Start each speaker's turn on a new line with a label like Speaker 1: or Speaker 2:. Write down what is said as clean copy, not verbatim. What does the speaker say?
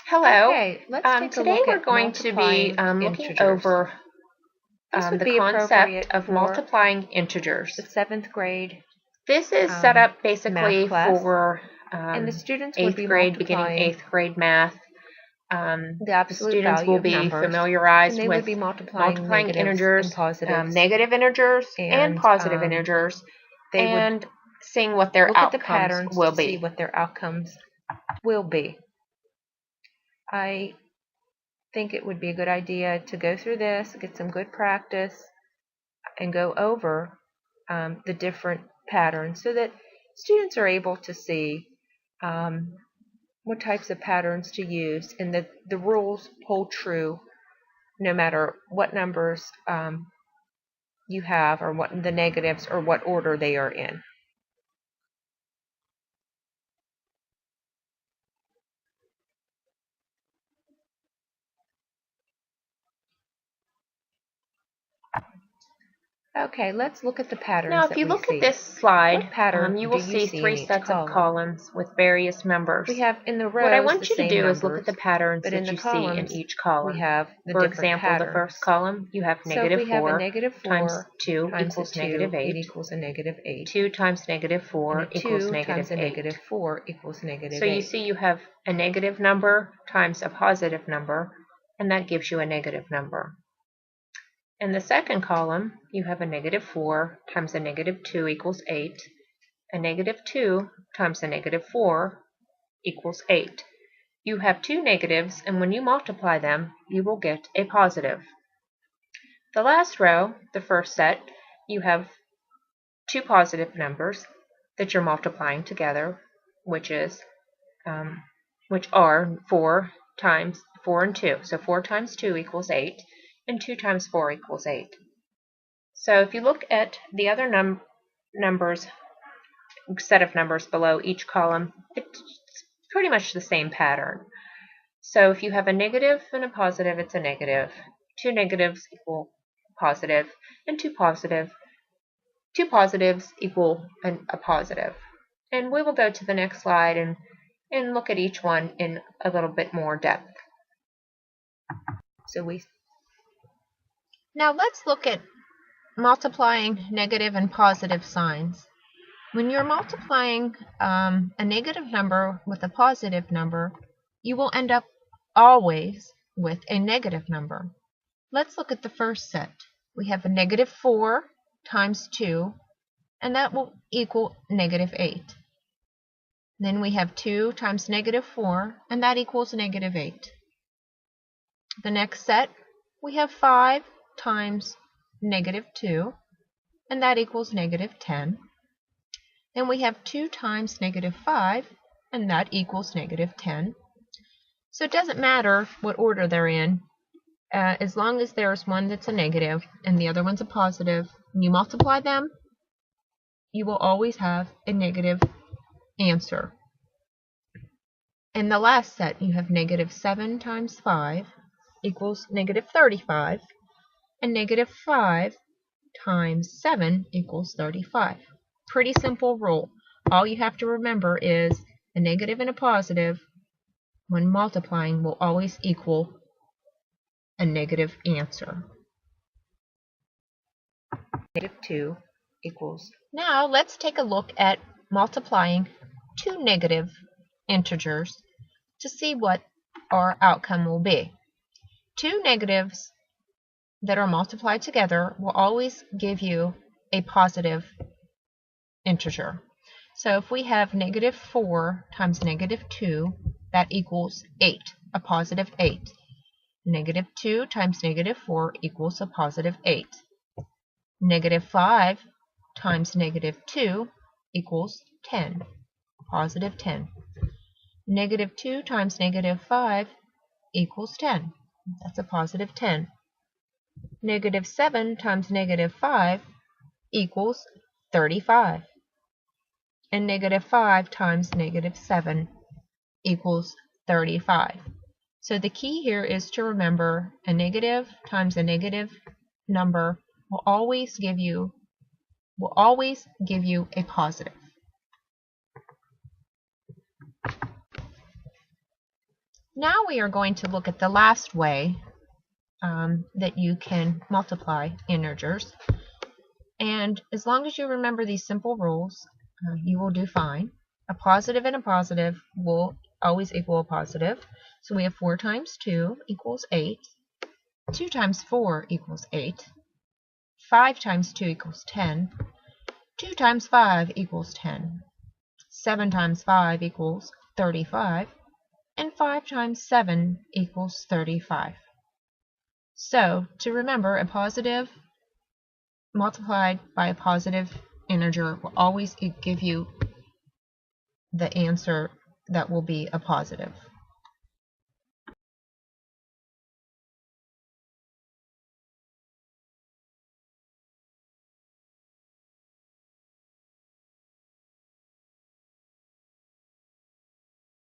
Speaker 1: Hello.
Speaker 2: Okay, let's take a
Speaker 1: Today
Speaker 2: look
Speaker 1: we're
Speaker 2: at
Speaker 1: going to be
Speaker 2: multiplying
Speaker 1: looking
Speaker 2: integers.
Speaker 1: over
Speaker 2: This would
Speaker 1: the
Speaker 2: be
Speaker 1: concept
Speaker 2: appropriate
Speaker 1: of
Speaker 2: for
Speaker 1: multiplying integers.
Speaker 2: the 7th grade
Speaker 1: This is set up
Speaker 2: math
Speaker 1: basically
Speaker 2: class,
Speaker 1: for
Speaker 2: and the students would
Speaker 1: 8th
Speaker 2: be
Speaker 1: grade, beginning
Speaker 2: multiplying
Speaker 1: 8th grade math.
Speaker 2: the
Speaker 1: The
Speaker 2: absolute
Speaker 1: students
Speaker 2: value
Speaker 1: will
Speaker 2: of
Speaker 1: be
Speaker 2: numbers, and
Speaker 1: familiarized
Speaker 2: they
Speaker 1: with
Speaker 2: would be multiplying negatives
Speaker 1: integers,
Speaker 2: and positives,
Speaker 1: negative integers, and
Speaker 2: and
Speaker 1: positive integers,
Speaker 2: they
Speaker 1: and seeing what their
Speaker 2: look at the
Speaker 1: outcomes
Speaker 2: patterns
Speaker 1: will
Speaker 2: to
Speaker 1: be.
Speaker 2: see what their outcomes will be. I think it would be a good idea to go through this, get some good practice, and go over the different patterns so that students are able to see what types of patterns to use, and that the rules hold true no matter what numbers you have, or what the negatives, or what order they are in. Okay, let's look at the patterns.
Speaker 1: Now, if you look at this slide, you will see 3 sets of columns with various numbers.
Speaker 2: We have in the rows
Speaker 1: what I want you to do
Speaker 2: numbers,
Speaker 1: is look at the patterns that you see in each column.
Speaker 2: We have
Speaker 1: For example, the first column, you have negative 4 times 2 equals negative 8.
Speaker 2: It equals a negative 8.
Speaker 1: 2 times negative 4 equals negative 8.
Speaker 2: Negative 4 equals negative 8.
Speaker 1: So you see you have a negative number times a positive number, and that gives you a negative number. In the second column, you have a negative 4 times a negative 2 equals 8. A negative 2 times a negative 4 equals 8. You have two negatives, and when you multiply them, you will get a positive. The last row, the first set, you have two positive numbers that you're multiplying together, which are 4 times 4 and 2. So 4 times 2 equals 8. And 2 times 4 equals 8. So if you look at the other set of numbers below each column, it's pretty much the same pattern. So if you have a negative and a positive, it's a negative. Two negatives equal positive, and two positives equal a positive. And we will go to the next slide and look at each one in a little bit more depth. Now let's look at multiplying negative and positive signs. When you're multiplying a negative number with a positive number, you will end up always with a negative number. Let's look at the first set. We have a negative 4 times 2, and that will equal negative 8. Then we have 2 times negative 4, and that equals negative 8. The next set, we have 5 times negative 2, and that equals negative 10. Then we have 2 times negative 5, and that equals negative 10. So it doesn't matter what order they're in, as long as there's one that's a negative and the other one's a positive, and you multiply them, you will always have a negative answer. In the last set, you have negative 7 times 5 equals negative 35, and negative 5 times 7 equals 35. Pretty simple rule. All you have to remember is a negative and a positive, when multiplying, will always equal a negative answer. Negative 2 equals. Now let's take a look at multiplying two negative integers to see what our outcome will be. Two negatives that are multiplied together will always give you a positive integer. So if we have negative 4 times negative 2, that equals 8, a positive 8. Negative 2 times negative 4 equals a positive 8. Negative 5 times negative 2 equals 10, positive 10. Negative 2 times negative 5 equals 10. That's a positive 10. Negative 7 times negative 5 equals 35. And negative 5 times negative 7 equals 35. So the key here is to remember a negative times a negative number will always give you a positive. Now we are going to look at the last way that you can multiply integers. And as long as you remember these simple rules, you will do fine. A positive and a positive will always equal a positive. So we have 4 times 2 equals 8. 2 times 4 equals 8. 5 times 2 equals 10. 2 times 5 equals 10. 7 times 5 equals 35. And 5 times 7 equals 35. So, to remember, a positive multiplied by a positive integer will always give you the answer that will be a positive.